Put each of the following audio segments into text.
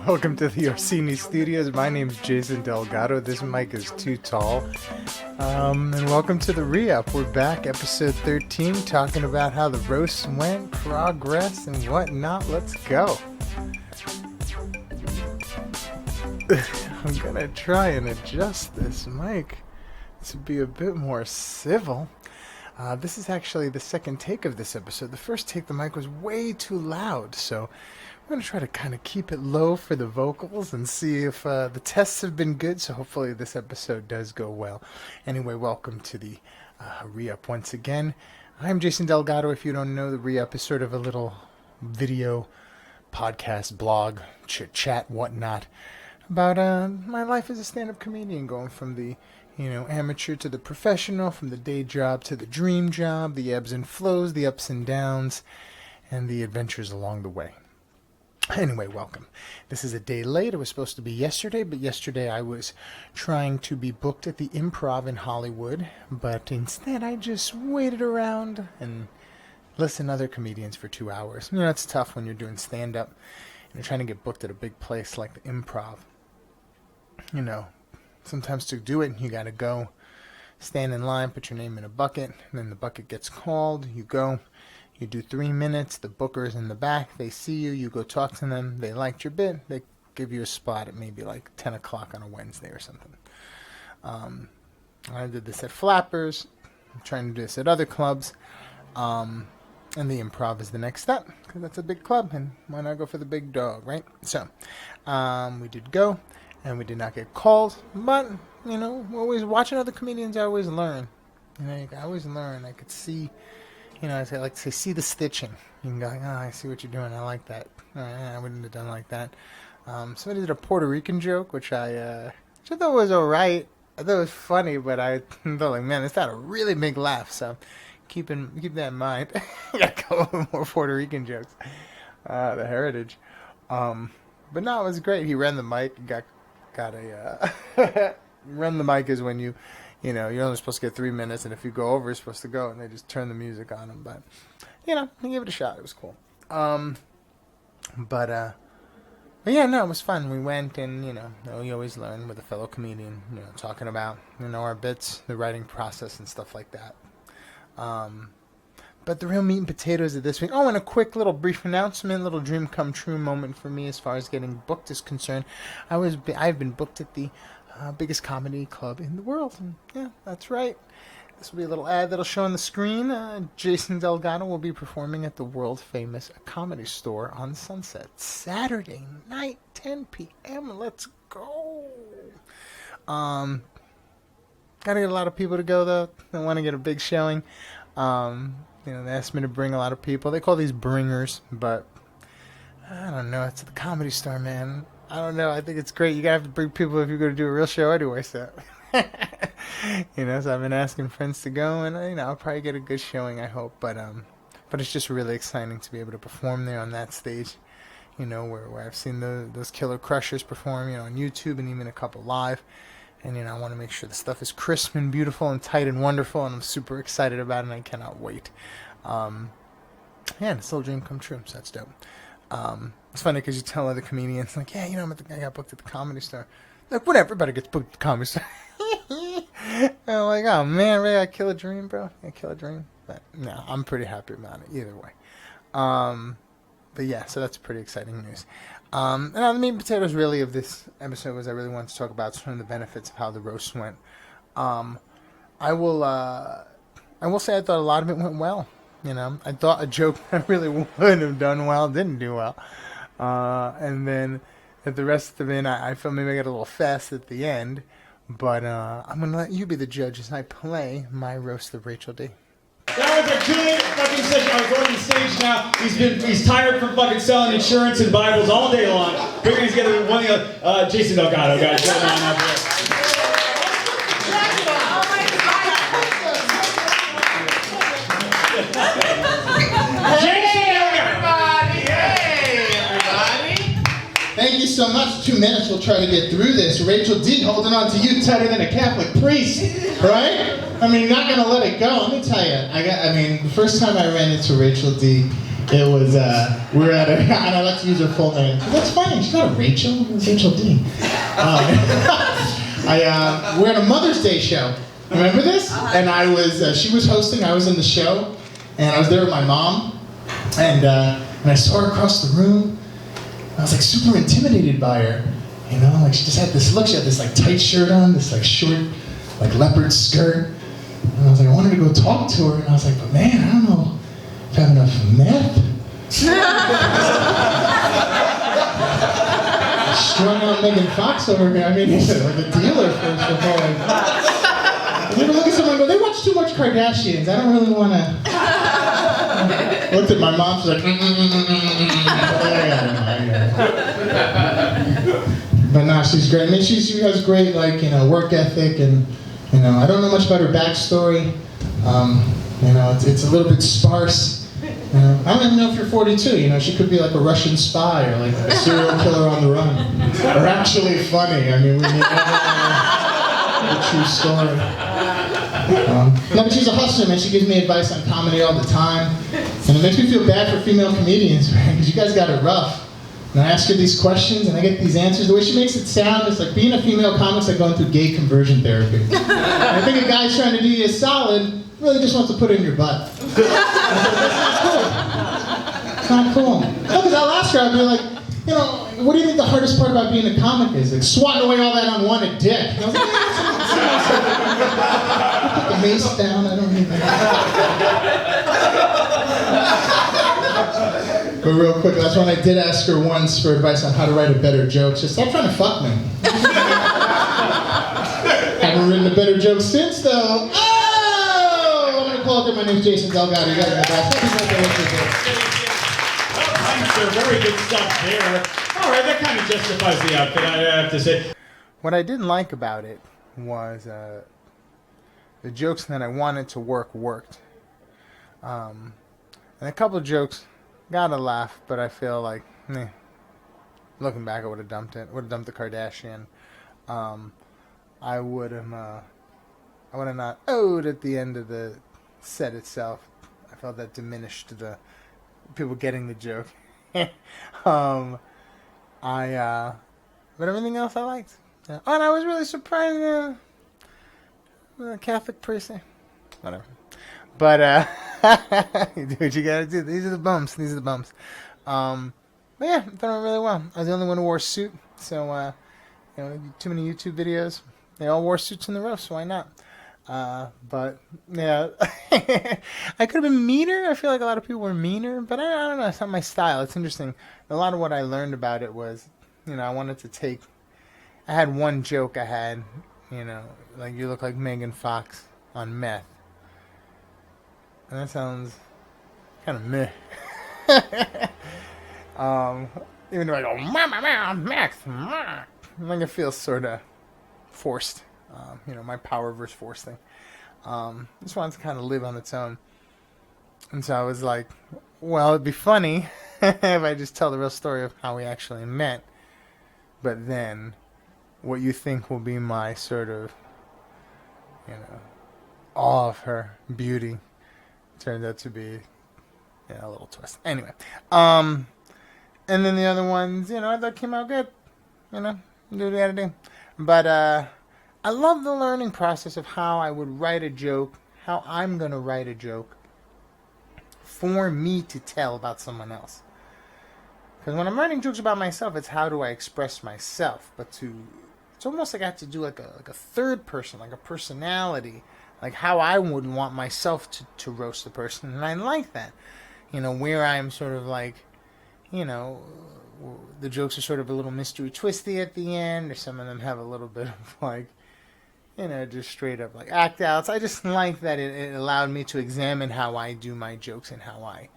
Welcome to the Orsini Studios. My name's Jason Delgado. This mic is too tall. And welcome to the ReUp. We're back, episode 13, talking about how the roast went, progress, and whatnot. Let's go. I'm gonna try and adjust this mic to be a bit more civil. This is actually the second take of this episode. The first take, the mic was way too loud, so I'm going to try to kind of keep it low for the vocals and see if the tests have been good, so hopefully this episode does go well. Anyway, welcome to the ReUp once again. I'm Jason Delgado. If you don't know, the ReUp is sort of a little video podcast, blog, chit-chat, whatnot, about my life as a stand-up comedian, going from the amateur to the professional, from the day job to the dream job, the ebbs and flows, the ups and downs, and the adventures along the way. Anyway, welcome. This is a day late. It was supposed to be yesterday, but yesterday I was trying to be booked at the Improv in Hollywood, but instead I just waited around and listened to other comedians for 2 hours. It's tough when you're doing stand-up and you're trying to get booked at a big place like the Improv. Sometimes to do it, you got to go, stand in line, put your name in a bucket, and then the bucket gets called. You go, you do 3 minutes. The booker's in the back. They see you. You go talk to them. They liked your bit. They give you a spot at maybe like 10 o'clock on a Wednesday or something. I did this at Flappers. I'm trying to do this at other clubs. And the Improv is the next step, because that's a big club, and why not go for the big dog, right? So we did go. And we did not get called, but, always watching other comedians, I always learn. I always learn. I could see, I like to say, see the stitching. You can go, I see what you're doing. I like that. I wouldn't have done like that. Somebody did a Puerto Rican joke, which I thought was all right. I thought it was funny, but I thought, like, man, it's not a really big laugh. So keep that in mind. I got a couple more Puerto Rican jokes. The heritage. But no, it was great. He ran the mic and got a run the mic is when you're only supposed to get 3 minutes, and if you go over, you're supposed to go, and they just turn the music on them. But he gave it a shot. It was cool. But yeah, no, it was fun. We went, and you always learn with a fellow comedian, talking about our bits, the writing process, and stuff like that. But the real meat and potatoes of this week. Oh, and a quick little brief announcement, little dream come true moment for me as far as getting booked is concerned. I've been booked at the biggest comedy club in the world. And yeah, that's right. This will be a little ad that'll show on the screen. Jason Delgado will be performing at the world famous Comedy Store on Sunset Saturday night, 10 p.m. Let's go. Gotta get a lot of people to go though. I want to get a big showing. They asked me to bring a lot of people. They call these bringers, but I don't know. It's the Comedy Store, man. I don't know. I think it's great. You gotta have to bring people if you're going to do a real show anyway. So, so I've been asking friends to go, and I'll probably get a good showing, I hope. But it's just really exciting to be able to perform there on that stage. Where I've seen those killer crushers perform, on YouTube and even a couple live. And, I want to make sure the stuff is crisp and beautiful and tight and wonderful, and I'm super excited about it, and I cannot wait. And it's a little dream come true, so that's dope. It's funny because you tell other comedians, like, yeah, I got booked at the Comedy Store. Like, whatever, everybody gets booked at the Comedy Store. And I'm like, oh, man, really, I kill a dream, bro? I kill a dream? But, no, I'm pretty happy about it either way. But, yeah, so that's pretty exciting news. And the meat and potatoes really of this episode was I really wanted to talk about some of the benefits of how the roast went. I will say I thought a lot of it went well. I thought a joke that really wouldn't have done well didn't do well. And then at the rest of it, I felt maybe I got a little fast at the end. But I'm going to let you be the judge as I play my roast of Rachel D. That was a good fucking session. I was going to the stage now. He's tired from fucking selling insurance and Bibles all day long. Bringing together one of the Jason Delgado guys. Going on out there. Thank you so much. 2 minutes, we'll try to get through this. Rachel D holding on to you tighter than a Catholic priest, right? Not gonna let it go. Let me tell you, the first time I ran into Rachel D, It was, we were at a, and I like to use her full name. That's funny, she's not a Rachel, it's Rachel D. We're at a Mother's Day show. Remember this? And I was, she was hosting, I was in the show, and I was there with my mom, and I saw her across the room. I was like super intimidated by her, you know, like she just had this look, she had this like tight shirt on, this like short, like leopard skirt, and I was like, I wanted to go talk to her, and I was like, but man, I don't know if I have enough meth. Strung out Megan Fox over here. I mean, he's like a dealer first of all. I'm gonna look at someone and go, they watch too much Kardashians. I don't really want to. Looked at my mom. She's like, But no, she's great. I mean, she has great, like, you know, work ethic, and you know, I don't know much about her backstory. You know, it's a little bit sparse. I don't even know if you're 42, you know, she could be like a Russian spy or like a serial killer on the run. Or actually funny, I mean, we need a true story. No, but she's a hustler, man. She gives me advice on comedy all the time. And it makes me feel bad for female comedians, man, because you guys got it rough. And I ask her these questions and I get these answers. The way she makes it sound is like being a female comic's like going through gay conversion therapy. And I think a guy's trying to do you a solid, really just wants to put it in your butt. That's not cool. It's not cool. No, because I'll ask her, I'll be like, you know, what do you think the hardest part about being a comic is? Like swatting away all that unwanted dick. And I was like, yeah, put the mace down, I don't need that. But real quick, that's when I did ask her once for advice on how to write a better joke. She said, stop trying to fuck me. Haven't written a better joke since, though. My name's Jason Delgado. You guys are the best. Thanks, sir. Very good stuff there. All right, that kind of justifies the outfit, I have to say. What I didn't like about it was the jokes that I wanted to work worked. And a couple of jokes got a laugh, but I feel like, looking back, I would have dumped it. Would have dumped the Kardashian. I would have not owed at the end of the set itself. I felt that diminished the people getting the joke. But everything else I liked. Yeah. Oh, and I was really surprised. The Catholic priest. Whatever. But you do what you gotta do. These are the bumps. But yeah, I thought it went really well. I was the only one who wore a suit, so you know, too many YouTube videos. They all wore suits in the row, so why not? But yeah, I could have been meaner. I feel like a lot of people were meaner, but I don't know. It's not my style. It's interesting. A lot of what I learned about it was, you know, I wanted to take. I had one joke. I had, you know, like you look like Megan Fox on meth, and that sounds kind of meh. Even though I go meth, like it feels sort of forced. You know, my power versus force thing. This one's kind of live on its own. And so I was like, well, it'd be funny if I just tell the real story of how we actually met. But then what you think will be my sort of, you know, awe of her beauty turned out to be, a little twist. Anyway. And then the other ones, you know, I thought came out good. You know, do what you gotta do. But, I love the learning process of how I would write a joke, how I'm going to write a joke for me to tell about someone else. Because when I'm writing jokes about myself, it's how do I express myself. But it's almost like I have to do like a third person, like a personality, like how I would want myself to roast the person. And I like that, you know, where I'm sort of like, you know, the jokes are sort of a little mystery twisty at the end, or some of them have a little bit of like, you know, just straight up like act outs. I just like that it allowed me to examine how I do my jokes and how I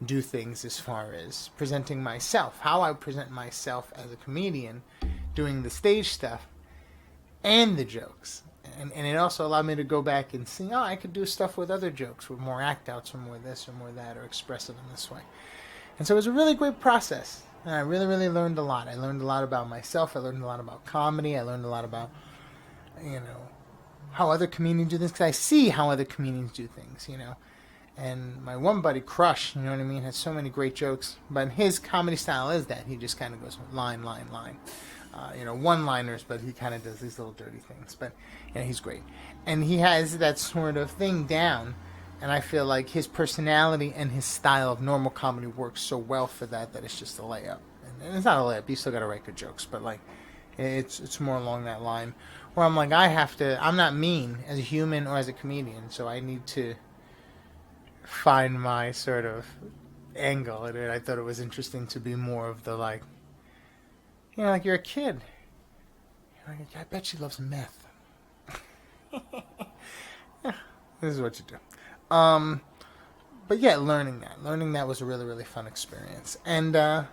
do things as far as presenting myself, how I present myself as a comedian, doing the stage stuff and the jokes. And it also allowed me to go back and see, I could do stuff with other jokes, with more act outs or more this or more that, or express it in this way. And so it was a really great process. And I really, really learned a lot. I learned a lot about myself. I learned a lot about comedy. I learned a lot about, you know, how other comedians do this, because I see how other comedians do things, you know. And my one buddy, Crush, you know what I mean, has so many great jokes. But his comedy style is that he just kind of goes line, line, line. One-liners, but he kind of does these little dirty things. But he's great. And he has that sort of thing down. And I feel like his personality and his style of normal comedy works so well for that it's just a layup. And it's not a layup. You still got to write good jokes. But, like, it's more along that line. Where I'm like, I'm not mean as a human or as a comedian. So I need to find my sort of angle at it. I thought it was interesting to be more of the, like, like you're a kid. You're like, I bet she loves meth. Yeah, this is what you do. But yeah, learning that was a really, really fun experience. And yeah,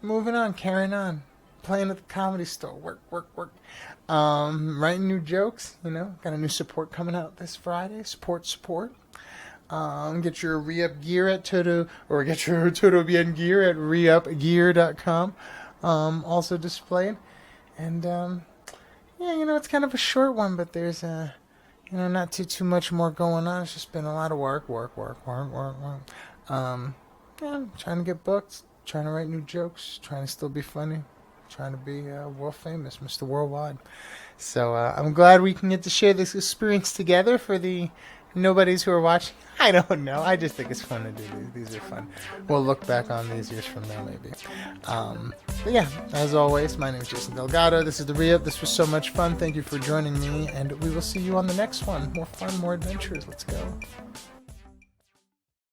moving on, carrying on, playing at the Comedy Store, work. Writing new jokes, got a new support coming out this Friday. Support. Get your ReUp gear at Toto, or get your Todo Bien gear at reupgear.com. Also displayed. And, it's kind of a short one, but there's, not too much more going on. It's just been a lot of work. Trying to get booked, trying to write new jokes, trying to still be funny, trying to be world famous, Mr. Worldwide. So I'm glad we can get to share this experience together for the nobodies who are watching. I don't know. I just think it's fun to do these. These are fun. We'll look back on these years from now, maybe. But yeah, as always, my name is Jason Delgado. This is the ReUp. This was so much fun. Thank you for joining me, and we will see you on the next one. More fun, more adventures. Let's go.